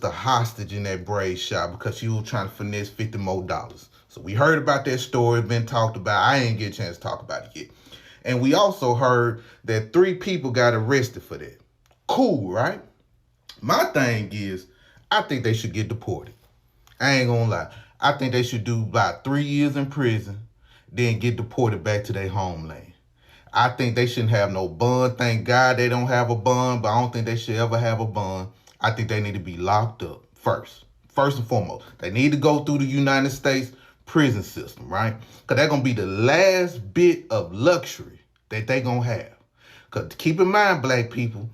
the hostage in that braid shop because she was trying to finesse $50 more. So we heard about that story, been talked about. I ain't get a chance to talk about it yet. And we also heard that 3 people got arrested for that. Cool, right? My thing is, I think they should get deported. I ain't gonna lie. I think they should do about 3 years in prison, then get deported back to their homeland. I think they shouldn't have no bond. Thank God they don't have a bond, but I don't think they should ever have a bond. I think they need to be locked up first. First and foremost, they need to go through the United States prison system, right? Because that's going to be the last bit of luxury that they going to have. Because keep in mind, black people,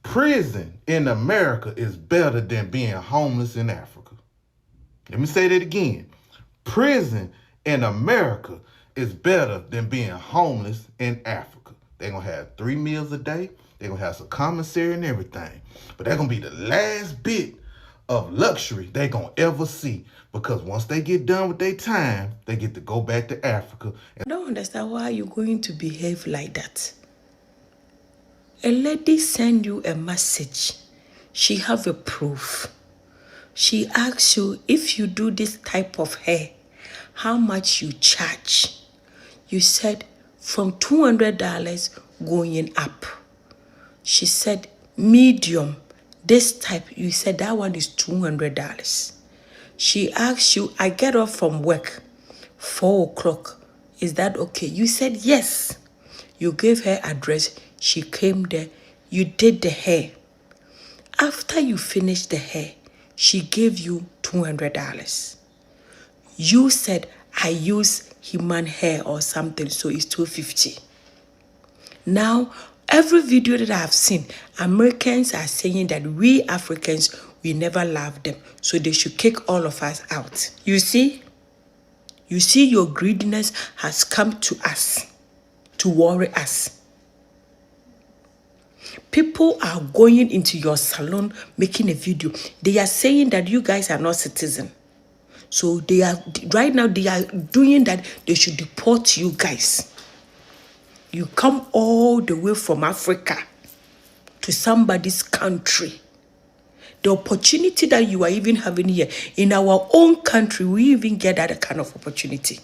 prison in America is better than being homeless in Africa. Let me say that again. Prison in America is better than being homeless in Africa. They're going to have 3 meals a day. They're going to have some commissary and everything. But they're going to be the last bit of luxury they're going to ever see. Because once they get done with their time, they get to go back to Africa. I don't understand why you're going to behave like that. A lady send you a message. She have a proof. She asks you, if you do this type of hair, how much you charge? You said from $200 going up. She said medium, this type. You said that one is $200. She asked you, I get off from work 4 o'clock. Is that okay? You said yes. You gave her address. She came there. You did the hair. After you finished the hair, she gave you $200. You said, I use human hair or something, so it's $250. Now, every video that I've seen, Americans are saying that we Africans, we never love them, so they should kick all of us out. You see your greediness has come to us to worry us. People are going into your salon making a video. They are saying that you guys are not citizens. So they are right now they are doing that. They should deport you guys. You come all the way from Africa to somebody's country. The opportunity that you are even having here in our own country, we even get that kind of opportunity.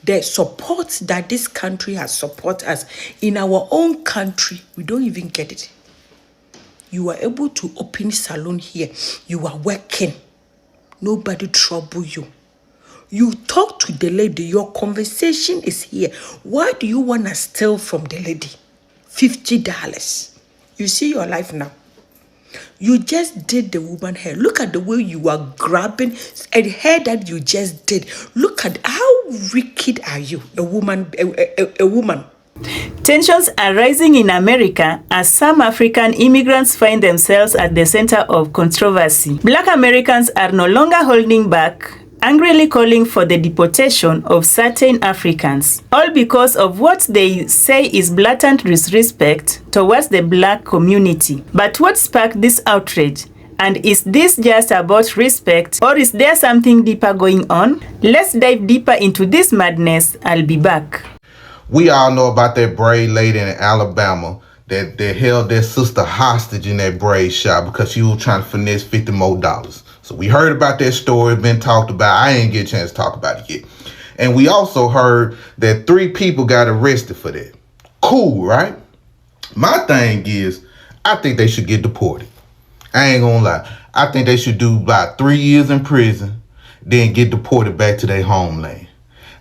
The support that this country has supported us in our own country, we don't even get it. You are able to open salon here. You are working. Nobody trouble you. You talk to the lady. Your conversation is here. Why do you want to steal from the lady? $50. You see your life now. You just did the woman hair. Look at the way you are grabbing a hair that you just did. Look at how wicked are you, a woman. Tensions are rising in America as some African immigrants find themselves at the center of controversy. Black Americans are no longer holding back, angrily calling for the deportation of certain Africans, all because of what they say is blatant disrespect towards the black community. But what sparked this outrage? And is this just about respect, or is there something deeper going on? Let's dive deeper into this madness. I'll be back. We all know about that braid lady in Alabama that held their sister hostage in that braid shop because she was trying to finesse $50 more. So we heard about that story, been talked about. I ain't get a chance to talk about it yet. And we also heard that 3 people got arrested for that. Cool, right? My thing is, I think they should get deported. I ain't gonna lie. I think they should do about 3 years in prison, then get deported back to their homeland.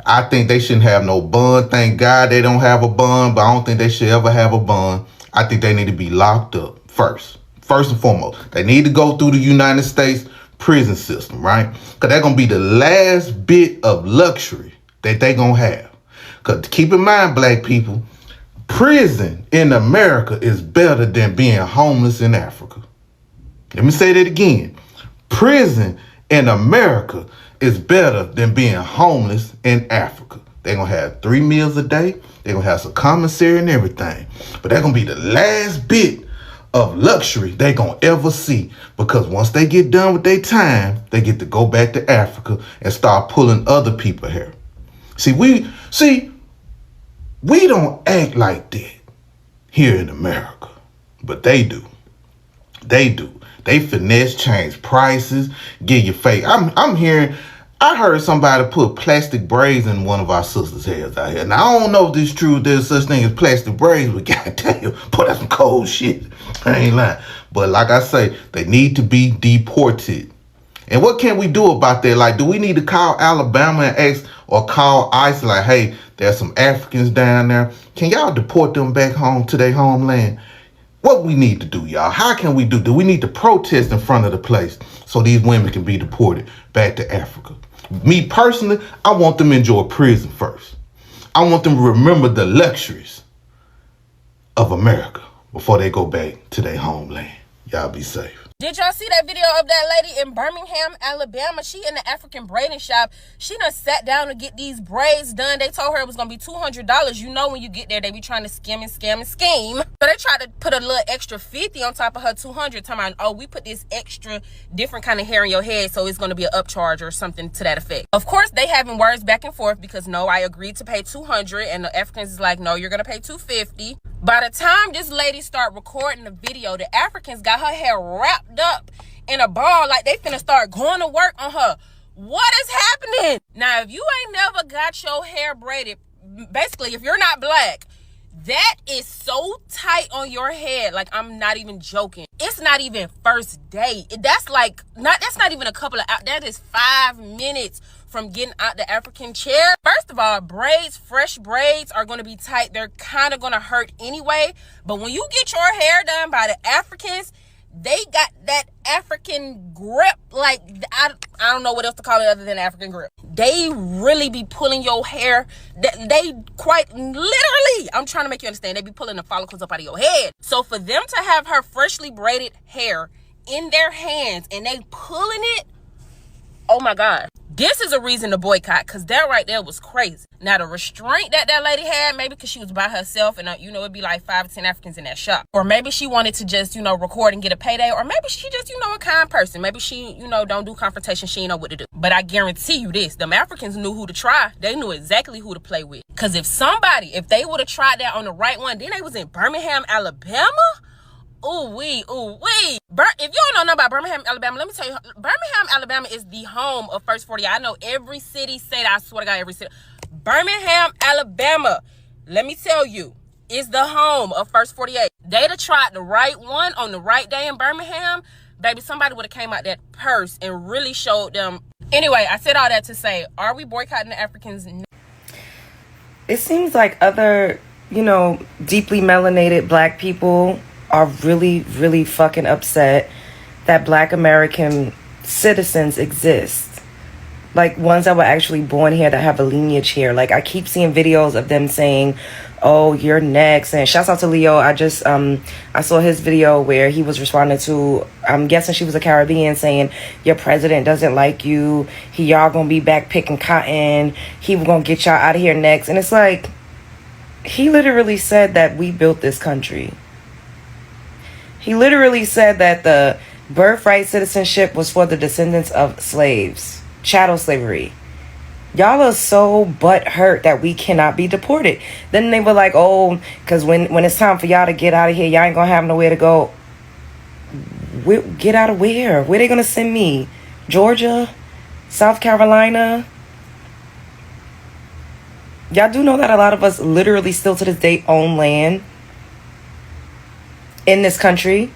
I think they shouldn't have no bond. Thank God they don't have a bond, but I don't think they should ever have a bond. I think they need to be locked up first. First and foremost, they need to go through the United States prison system, right? Because that's going to be the last bit of luxury that they going to have. Because keep in mind, black people, prison in America is better than being homeless in Africa. Let me say that again. Prison in America is better than being homeless in Africa. They're going to have 3 meals a day. They're going to have some commissary and everything. But they're going to be the last bit of luxury they're going to ever see. Because once they get done with their time, they get to go back to Africa and start pulling other people here. We don't act like that here in America. But they do. They do. They finesse, change prices, give you fake. I heard somebody put plastic braids in one of our sisters' hairs out here. Now, I don't know if this is true, there's such thing as plastic braids, but goddamn, boy, that's some cold shit. I ain't lying. But like I say, they need to be deported. And what can we do about that? Like, do we need to call Alabama and ask, or call ICE like, hey, there's some Africans down there. Can y'all deport them back home to their homeland? What we need to do, y'all? How can we do? Do we need to protest in front of the place so these women can be deported back to Africa? Me personally, I want them to enjoy prison first. I want them to remember the luxuries of America before they go back to their homeland. Y'all be safe. Did y'all see that video of that lady in Birmingham, Alabama? She in the African braiding shop. She done sat down to get these braids done. They told her it was going to be $200. You know when you get there, they be trying to scam and scam and scheme. So they tried to put a little extra 50 on top of her 200. Talking about, oh, we put this extra different kind of hair in your head, so it's going to be an upcharge or something to that effect. Of course, they having words back and forth because, no, I agreed to pay 200 and the Africans is like, no, you're going to pay 250. By the time this lady start recording the video, the Africans got her hair wrapped up in a ball like they finna start going to work on her. What is happening? Now, if you ain't never got your hair braided, basically, if you're not black, that is so tight on your head. Like, I'm not even joking. It's not even first day. That's not even a couple of hours. That is 5 minutes from getting out the African chair. First of all, braids, fresh braids are going to be tight. They're kind of going to hurt anyway. But when you get your hair done by the Africans, they got that African grip. Like, I don't know what else to call it other than African grip. They really be pulling your hair. They quite literally, I'm trying to make you understand, they be pulling the follicles up out of your head. So for them to have her freshly braided hair in their hands and they pulling it, oh my God. This is a reason to boycott, because that right there was crazy. Now, the restraint that lady had, maybe because she was by herself and, it'd be like 5 to 10 Africans in that shop. Or maybe she wanted to just, record and get a payday. Or maybe she just, a kind person. Maybe she, don't do confrontation. She ain't know what to do. But I guarantee you this. Them Africans knew who to try. They knew exactly who to play with. Because if they would have tried that on the right one, then they was in Birmingham, Alabama. Ooh wee. If you don't know nothing about Birmingham, Alabama, let me tell you, Birmingham, Alabama is the home of First 48. I know every city say that. I swear to God, every city. Birmingham, Alabama, let me tell you, is the home of First 48. They'd have tried the right one on the right day in Birmingham. Baby, somebody would have came out that purse and really showed them. Anyway, I said all that to say, are we boycotting the Africans? It seems like other, deeply melanated black people are really, really fucking upset that black American citizens exist. Like, ones that were actually born here, that have a lineage here. Like, I keep seeing videos of them saying, oh, you're next. And shouts out to Leo. I saw his video where he was responding to, I'm guessing she was a Caribbean, saying, your president doesn't like you. Y'all gonna be back picking cotton. He gonna get y'all out of here next. And it's like, he literally said that we built this country. He literally said that the birthright citizenship was for the descendants of slaves. Chattel slavery. Y'all are so butthurt that we cannot be deported. Then they were like, oh, because when it's time for y'all to get out of here, y'all ain't going to have nowhere to go. Get out of where? Where they going to send me? Georgia? South Carolina? Y'all do know that a lot of us literally still to this day own land in this country,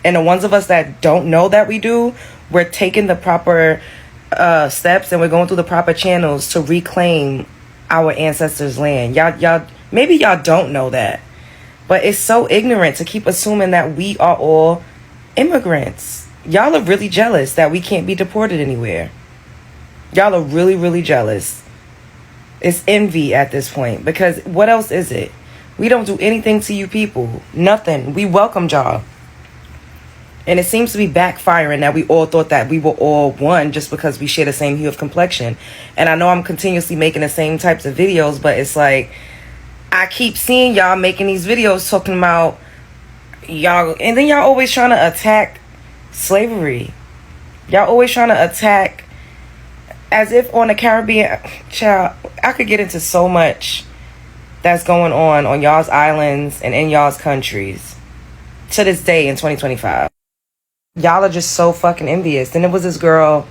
and the ones of us that don't know that we do, we're taking the proper steps and we're going through the proper channels to reclaim our ancestors' land. Maybe y'all don't know that, but it's so ignorant to keep assuming that we are all immigrants. Y'all are really jealous that we can't be deported anywhere. Y'all are really, really jealous. It's envy at this point, because what else is it? We don't do anything to you people. Nothing. We welcomed y'all. And it seems to be backfiring that we all thought that we were all one just because we share the same hue of complexion. And I know I'm continuously making the same types of videos, but it's like, I keep seeing y'all making these videos talking about y'all, and then y'all always trying to attack slavery. Y'all always trying to attack, as if on the Caribbean. Child, I could get into so much that's going on y'all's islands and in y'all's countries to this day in 2025. Y'all are just so fucking envious. And it was this girl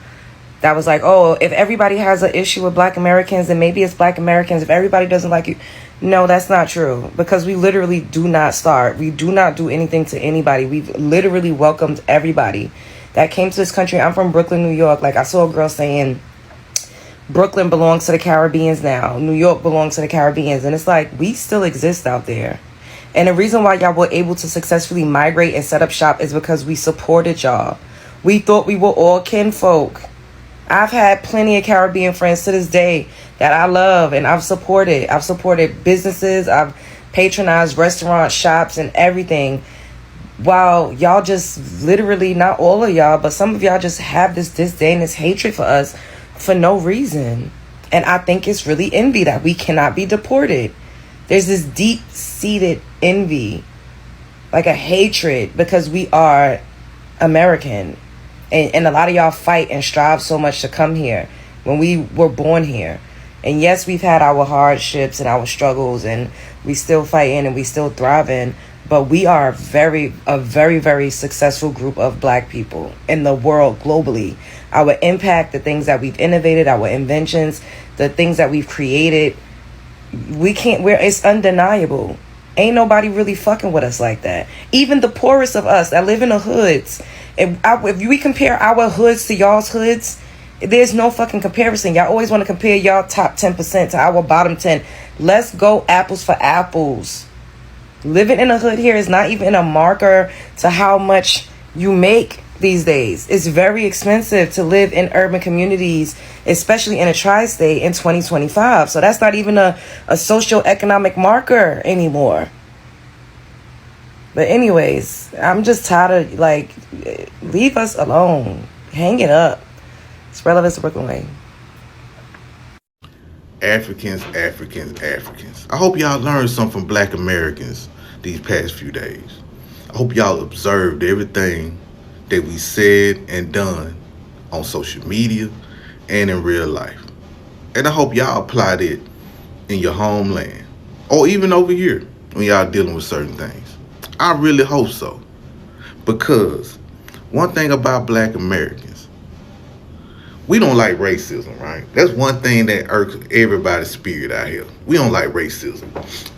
that was like, oh, if everybody has an issue with Black Americans, then maybe it's Black Americans. If everybody doesn't like you. No, that's not true. Because we literally do not start. We do not do anything to anybody. We've literally welcomed everybody that came to this country. I'm from Brooklyn, New York. Like, I saw a girl saying Brooklyn belongs to the Caribbeans now. New York belongs to the Caribbeans. And it's like, we still exist out there. And the reason why y'all were able to successfully migrate and set up shop is because we supported y'all. We thought we were all kinfolk. I've had plenty of Caribbean friends to this day that I love and I've supported. I've supported businesses. I've patronized restaurants, shops, and everything. While y'all just literally, not all of y'all, but some of y'all just have this disdain, this hatred for us for no reason. And I think it's really envy that we cannot be deported. There's this deep-seated envy, like a hatred, because we are American. And a lot of y'all fight and strive so much to come here when we were born here. And yes, we've had our hardships and our struggles, and we still fighting and we still thriving. But we are a very, very successful group of Black people in the world globally. Our impact, the things that we've innovated, our inventions, the things that we've created, it's undeniable. Ain't nobody really fucking with us like that. Even the poorest of us that live in the hoods. If we compare our hoods to y'all's hoods, there's no fucking comparison. Y'all always want to compare y'all top 10% to our bottom 10. Let's go apples for apples. Living in a hood here is not even a marker to how much you make these days. It's very expensive to live in urban communities, especially in a tri-state in 2025. So that's not even a socio-economic marker anymore. But anyways, I'm just tired of, like, leave us alone. Hang it up. It's relevant to Brooklyn Way. Africans. I hope y'all learned something from Black Americans these past few days. I hope y'all observed everything that we said and done on social media and in real life. And I hope y'all applied it in your homeland or even over here when y'all dealing with certain things. I really hope so. Because one thing about Black Americans, we don't like racism, right? That's one thing that irks everybody's spirit out here. We don't like racism.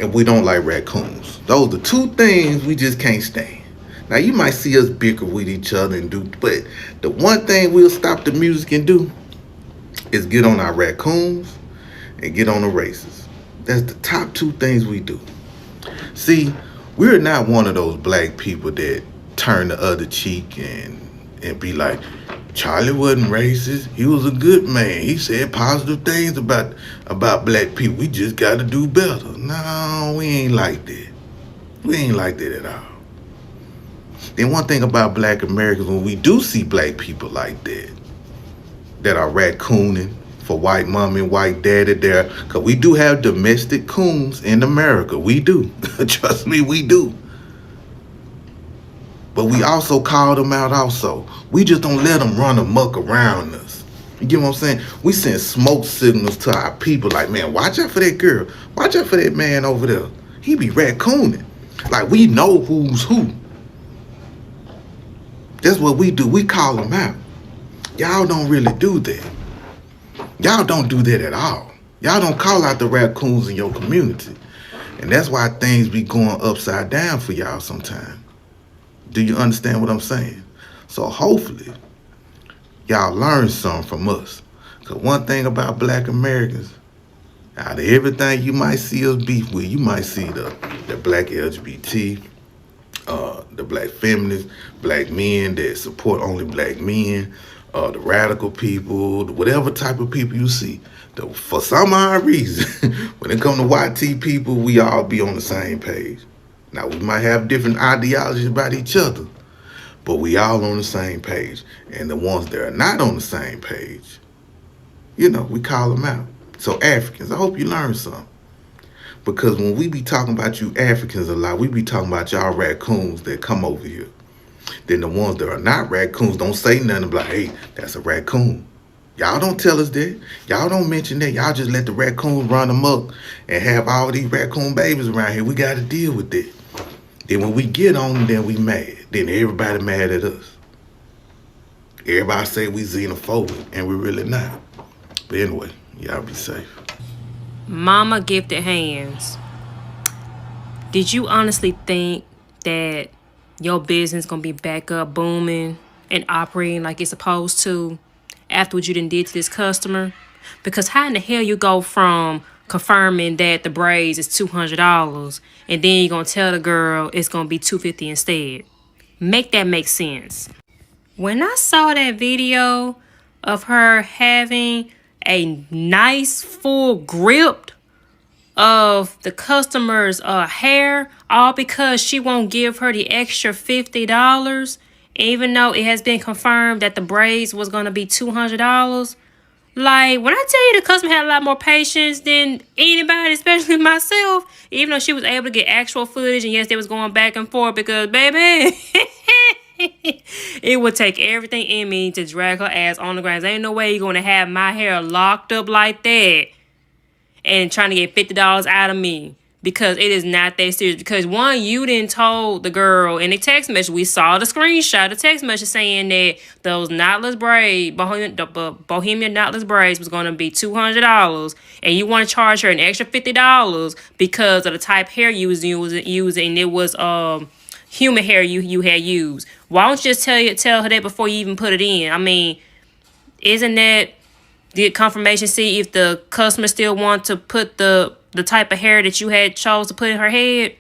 And we don't like raccoons. Those are two things we just can't stand. Now, you might see us bicker with each other and do, but the one thing we'll stop the music and do is get on our raccoons and get on the racists. That's the top two things we do. See, we're not one of those Black people that turn the other cheek and be like, Charlie wasn't racist. He was a good man. He said positive things about Black people. We just got to do better. No, we ain't like that. We ain't like that at all. Then one thing about Black Americans, when we do see Black people like that are raccooning for white mom and white daddy there, because we do have domestic coons in America. We do. Trust me, we do. But we also call them out also. We just don't let them run amok around us. You get what I'm saying? We send smoke signals to our people like, man, watch out for that girl. Watch out for that man over there. He be raccooning. Like, we know who's who. That's what we do. We call them out. Y'all don't really do that. Y'all don't do that at all. Y'all don't call out the raccoons in your community. And that's why things be going upside down for y'all sometimes. Do you understand what I'm saying? So hopefully, y'all learn something from us. Because one thing about Black Americans, out of everything you might see us beef with, you might see the Black LGBT, the Black feminists, Black men that support only Black men, the radical people, whatever type of people you see. For some odd reason, when it comes to YT people, we all be on the same page. Now, we might have different ideologies about each other, but we all on the same page. And the ones that are not on the same page, we call them out. So Africans, I hope you learn something. Because when we be talking about you Africans a lot, we be talking about y'all raccoons that come over here. Then the ones that are not raccoons don't say nothing like, hey, that's a raccoon. Y'all don't tell us that. Y'all don't mention that. Y'all just let the raccoons run amok and have all these raccoon babies around here. We got to deal with that. Then when we get on them, then we mad. Then everybody mad at us. everybody say we xenophobic, and we're really not. But anyway, y'all be safe. Mama gifted hands. Did you honestly think that your business gonna be back up booming and operating like it's supposed to after what you done did to this customer? Because how in the hell you go from confirming that the braids is $200 and then you're gonna tell the girl it's gonna be $250 instead? Make that make sense. When I saw that video of her having a nice full grip of the customer's hair, all because she won't give her the extra $50, even though it has been confirmed that the braids was gonna be $200. Like, when I tell you the customer had a lot more patience than anybody, especially myself, even though she was able to get actual footage, and yes, they was going back and forth because, baby, it would take everything in me to drag her ass on the ground. There ain't no way you're going to have my hair locked up like that and trying to get $50 out of me, because it is not that serious. Because one, you didn't told the girl in the text message, we saw the screenshot, the text message saying that those knotless braids, Bohemian knotless braids was going to be $200, and you want to charge her an extra $50 because of the type of hair you was using. It was human hair you had used. Why don't you just tell her that before you even put it in? I mean, isn't that the confirmation? See if the customer still want to put the type of hair that you had chose to put in her head.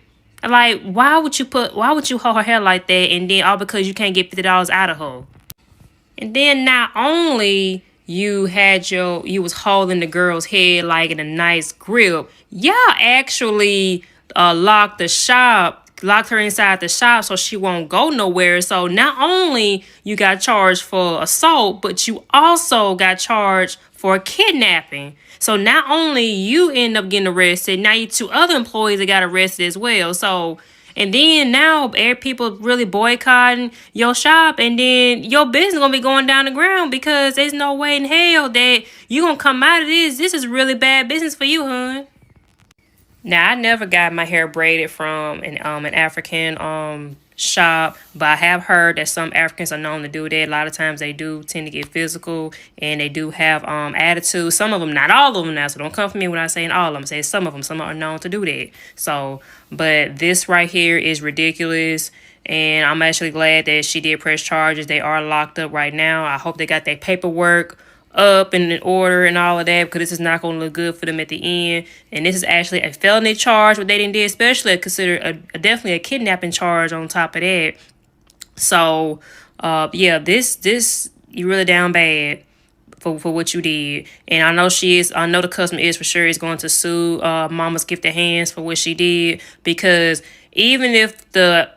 Like, why would you hold her hair like that, and then all because you can't get $50 out of her? And then not only you was holding the girl's head like in a nice grip, y'all actually locked her inside the shop so she won't go nowhere. So not only you got charged for assault, but you also got charged for kidnapping. So not only you end up getting arrested, now you two other employees that got arrested as well. So, and then now people really boycotting your shop, and then your business gonna be going down the ground because there's no way in hell that you gonna come out of this. This is really bad business for you, hon. Now, I never got my hair braided from an African shop, but I have heard that some Africans are known to do that. A lot of times they do tend to get physical, and they do have attitude. Some of them, not all of them now, so don't come for me when I say all of them. I say some of them. Some are known to do that. So, but this right here is ridiculous, and I'm actually glad that she did press charges. They are locked up right now. I hope they got their paperwork up and in order and all of that, because this is not going to look good for them at the end. And this is actually a felony charge, what they didn't do, especially considered definitely a kidnapping charge on top of that. So yeah, this you really down bad for what you did. And I know the customer is for sure is going to sue Mama's Gifted Hands for what she did, because even if the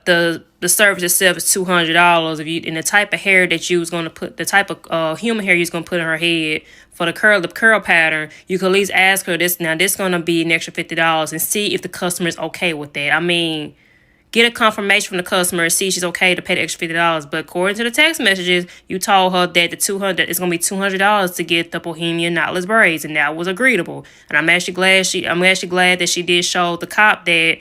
service itself is $200, if you, and the type of hair that you was going to put, the type of human hair you was going to put in her head for the curl pattern, you could at least ask her this going to be an extra $50 and see if the customer is okay with that. I mean, get a confirmation from the customer and see if she's okay to pay the extra $50. But according to the text messages, you told her that it's going to be $200 to get the Bohemian knotless braids, and that was agreeable. And I'm actually glad that she did show the cop that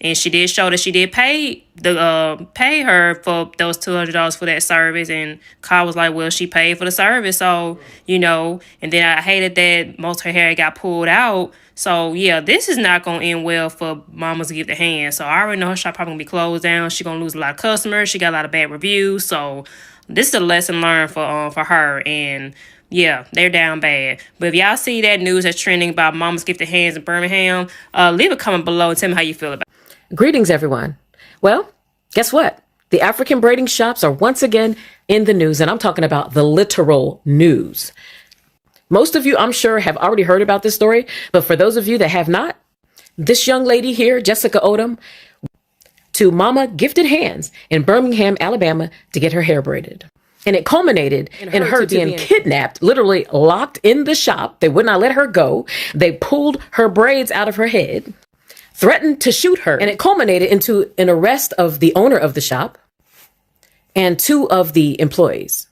and she did show that she did pay her for those $200 for that service. And Kyle was like, well, she paid for the service, so and then I hated that most of her hair got pulled out. So yeah, this is not gonna end well for Mama's Gifted Hands. So I already know her shop probably gonna be closed down. She gonna lose a lot of customers. She got a lot of bad reviews. So this is a lesson learned for her. And yeah, they're down bad. But if y'all see that news that's trending about Mama's Gifted Hands in Birmingham, leave a comment below and tell me how you feel about it. Greetings, everyone. Well, guess what? The African braiding shops are once again in the news, and I'm talking about the literal news. Most of you, I'm sure, have already heard about this story, but for those of you that have not, this young lady here, Jessica Odom, to Mama Gifted Hands in Birmingham, Alabama, to get her hair braided. And it culminated in her being kidnapped, literally locked in the shop. They would not let her go. They pulled her braids out of her head, threatened to shoot her, and it culminated into an arrest of the owner of the shop and 2 of the employees.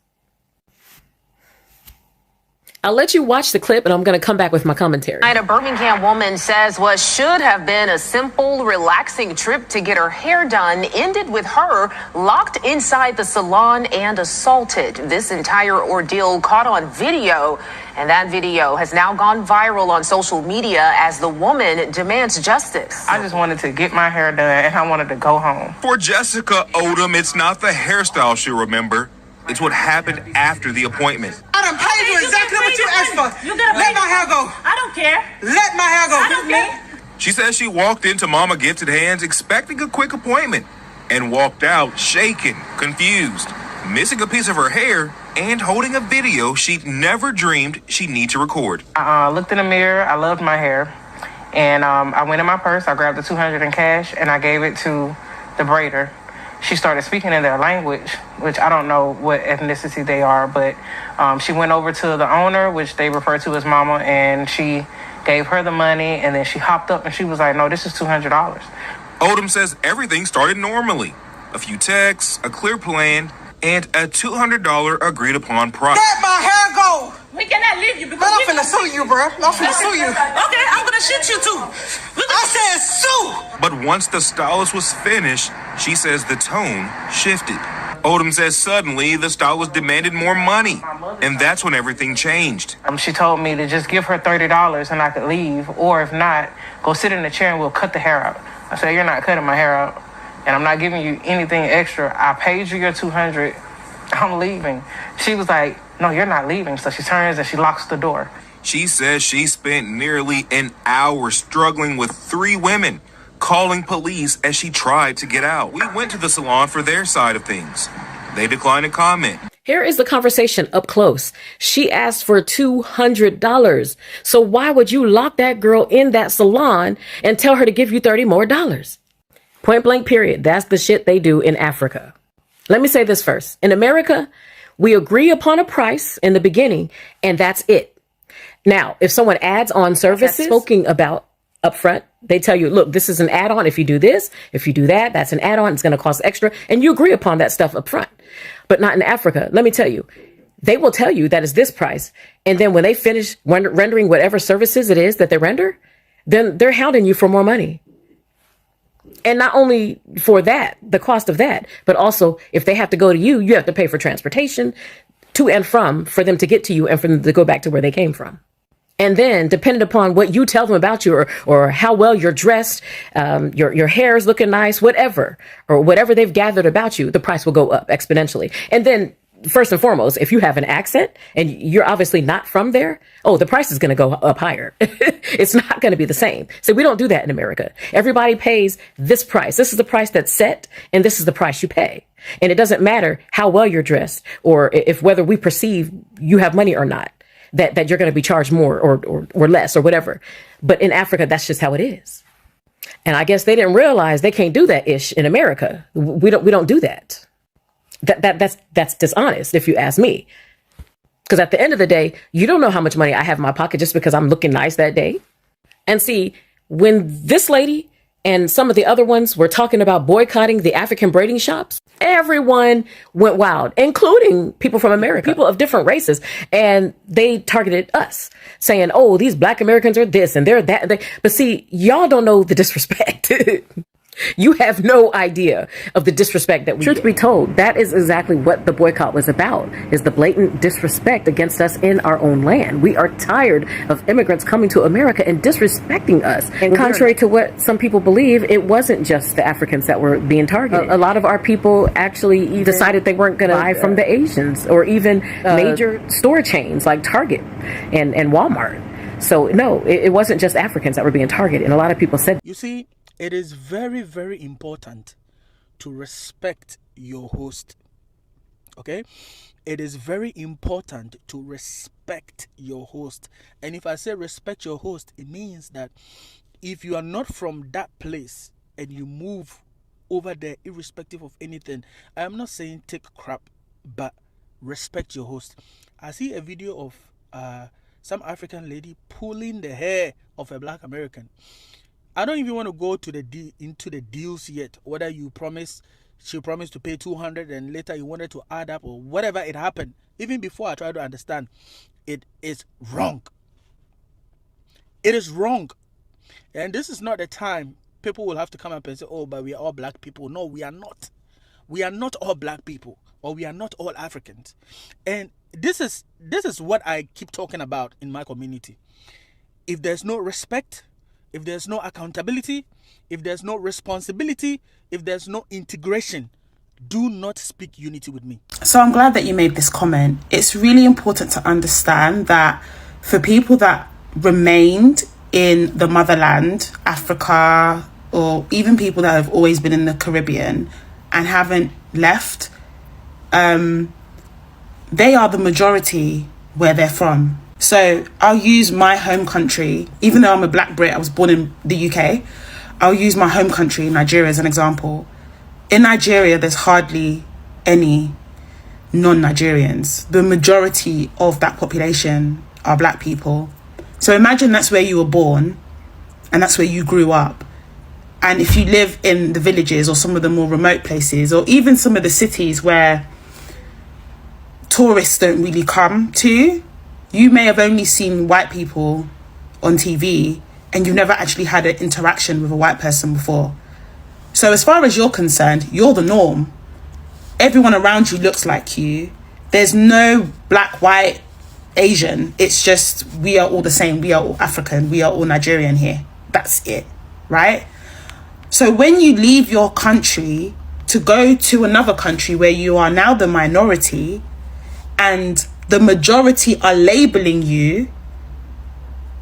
I'll let you watch the clip and I'm going to come back with my commentary. A Birmingham woman says what should have been a simple, relaxing trip to get her hair done ended with her locked inside the salon and assaulted. This entire ordeal caught on video, and that video has now gone viral on social media as the woman demands justice. I just wanted to get my hair done and I wanted to go home. For Jessica Odom, it's not the hairstyle she'll remember. It's what happened after the appointment. I done paid you exactly what you asked for. Let my hair go. I don't care. Let my hair go. I don't care. She says she walked into Mama Gifted Hands expecting a quick appointment and walked out shaken, confused, missing a piece of her hair and holding a video she'd never dreamed she'd need to record. I looked in the mirror. I loved my hair. And I went in my purse. I grabbed the $200 in cash and I gave it to the braider. She started speaking in their language, which I don't know what ethnicity they are, but she went over to the owner, which they refer to as Mama, and she gave her the money, and then she hopped up and she was like, no, this is $200. Odom says everything started normally. A few texts, a clear plan, and a $200 agreed upon price. Let my hair go. We cannot leave you because I'm finna sue you, bro. I'm finna sue you. Okay, I'm gonna shoot you too. I said sue. But once the stylist was finished, she says the tone shifted. Odom says suddenly the stylist demanded more money, and that's when everything changed. She told me to just give her $30 and I could leave, or if not, go sit in the chair and we'll cut the hair out. I said, you're not cutting my hair out, and I'm not giving you anything extra. I paid you your $200. I'm leaving. She was like, no, you're not leaving. So she turns and she locks the door. She says she spent nearly an hour struggling with 3 women, calling police as she tried to get out. We went to the salon for their side of things. They declined to comment. Here is the conversation up close. She asked for $200. So why would you lock that girl in that salon and tell her to give you $30 more? Point blank, period. That's the shit they do in Africa. Let me say this first. In America, we agree upon a price in the beginning, and that's it. Now, if someone adds on services spoken about up front, they tell you, look, this is an add-on. If you do this, if you do that, that's an add-on. It's going to cost extra. And you agree upon that stuff up front. But not in Africa. Let me tell you, they will tell you that is this price. And then when they finish rendering whatever services it is that they render, then they're hounding you for more money. And not only for that, the cost of that, but also if they have to go to you, you have to pay for transportation to and from for them to get to you and for them to go back to where they came from. And then depending upon what you tell them about you or how well you're dressed, your hair is looking nice, whatever, or whatever they've gathered about you, the price will go up exponentially. And then first and foremost, if you have an accent and you're obviously not from there, the price is going to go up higher. It's not going to be the same. So we don't do that in America. Everybody pays this price. This is the price that's set, and this is the price you pay. And it doesn't matter how well you're dressed or if whether we perceive you have money or not, that you're going to be charged more or less or whatever. But in Africa, that's just how it is. And I guess they didn't realize they can't do that ish in America. We don't do that. That's dishonest, if you ask me. Because at the end of the day, you don't know how much money I have in my pocket just because I'm looking nice that day. And see, when this lady and some of the other ones were talking about boycotting the African braiding shops, everyone went wild, including people from America, people of different races. And they targeted us, saying, oh, these Black Americans are this and they're that. But see, y'all don't know the disrespect. You have no idea of the disrespect that we Truth be told, that is exactly what the boycott was about, is the blatant disrespect against us in our own land. We are tired of immigrants coming to America and disrespecting us. And contrary to what some people believe, it wasn't just the Africans that were being targeted. A lot of our people actually even decided they weren't going to buy from the Asians or even major store chains like Target and Walmart. So no, it wasn't just Africans that were being targeted. And a lot of people said, you see, it is very, very important to respect your host. Okay? It is very important to respect your host. And if I say respect your host, it means that if you are not from that place and you move over there, irrespective of anything, I am not saying take crap, but respect your host. I see a video of some African lady pulling the hair of a Black American. I don't even want to go to into the deals yet. Whether she promised to pay $200 and later you wanted to add up or whatever it happened. Even before I try to understand, it is wrong. It is wrong. And this is not the time people will have to come up and say, oh, but we are all black people. No, we are not. We are not all black people, or we are not all Africans. And this is what I keep talking about in my community. If there's no respect, if there's no accountability, if there's no responsibility, if there's no integration, do not speak unity with me. So I'm glad that you made this comment. It's really important to understand that for people that remained in the motherland, Africa, or even people that have always been in the Caribbean and haven't left, they are the majority where they're from. So I'll use my home country, even though I'm a black Brit, I was born in the UK, I'll use my home country, Nigeria, as an example. In Nigeria, there's hardly any non-Nigerians. The majority of that population are black people. So imagine that's where you were born and that's where you grew up. And if you live in the villages or some of the more remote places, or even some of the cities where tourists don't really come to, you may have only seen white people on TV and you've never actually had an interaction with a white person before. So as far as you're concerned, you're the norm. Everyone around you looks like you. There's no black, white, Asian. It's just we are all the same. We are all African. We are all Nigerian here. That's it, right? So when you leave your country to go to another country where you are now the minority and the majority are labeling you,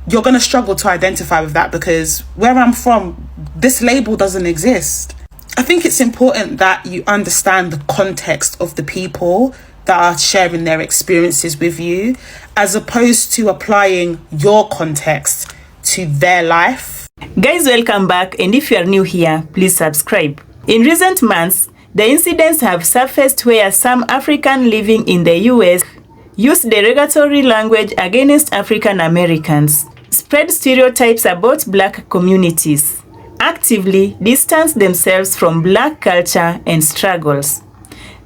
you're going to struggle to identify with that, because where I'm from, this label doesn't exist. I think it's important that you understand the context of the people that are sharing their experiences with you, as opposed to applying your context to their life. Guys, welcome back, and if you are new here, please subscribe. In recent months, the incidents have surfaced where some Africans living in the US use derogatory language against African Americans, spread stereotypes about black communities, actively distance themselves from black culture and struggles.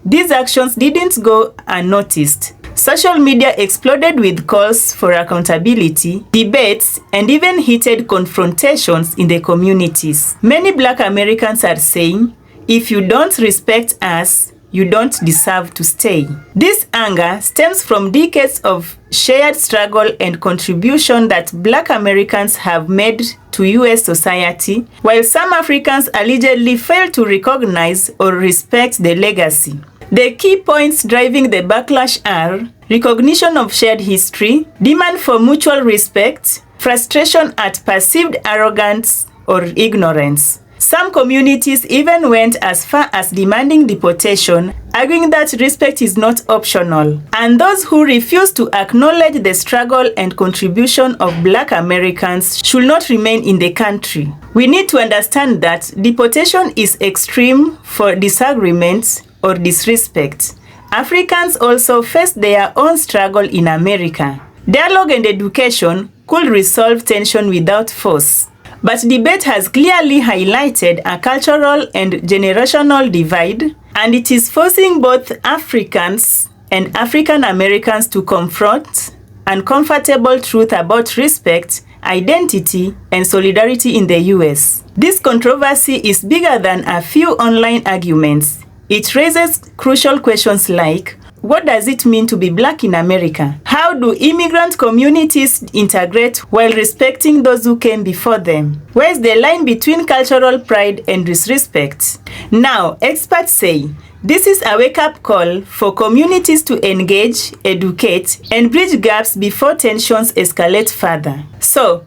These actions didn't go unnoticed. Social media exploded with calls for accountability, debates, and even heated confrontations in the communities. Many black Americans are saying, if you don't respect us, you don't deserve to stay. This anger stems from decades of shared struggle and contribution that black Americans have made to US society, while some Africans allegedly fail to recognize or respect the legacy. The key points driving the backlash are recognition of shared history, demand for mutual respect, frustration at perceived arrogance or ignorance. Some communities even went as far as demanding deportation, arguing that respect is not optional, and those who refuse to acknowledge the struggle and contribution of black Americans should not remain in the country. We need to understand that deportation is extreme for disagreements or disrespect. Africans also face their own struggle in America. Dialogue and education could resolve tension without force. But debate has clearly highlighted a cultural and generational divide, and it is forcing both Africans and African Americans to confront uncomfortable truth about respect, identity, and solidarity in the US. This controversy is bigger than a few online arguments. It raises crucial questions like, what does it mean to be black in America? How do immigrant communities integrate while respecting those who came before them? Where is the line between cultural pride and disrespect? Now, experts say this is a wake-up call for communities to engage, educate, and bridge gaps before tensions escalate further. So,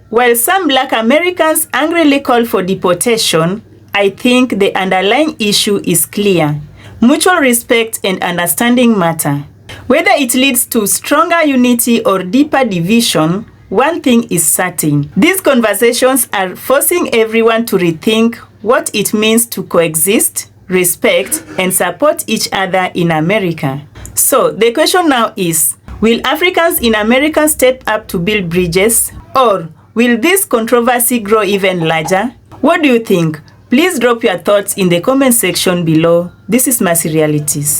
while some black Americans angrily call for deportation, I think the underlying issue is clear. Mutual respect and understanding matter. Whether it leads to stronger unity or deeper division, one thing is certain. These conversations are forcing everyone to rethink what it means to coexist, respect, and support each other in America. So the question now is, will Africans in America step up to build bridges, or will this controversy grow even larger? What do you think? Please drop your thoughts in the comment section below. This is Mercy Realities.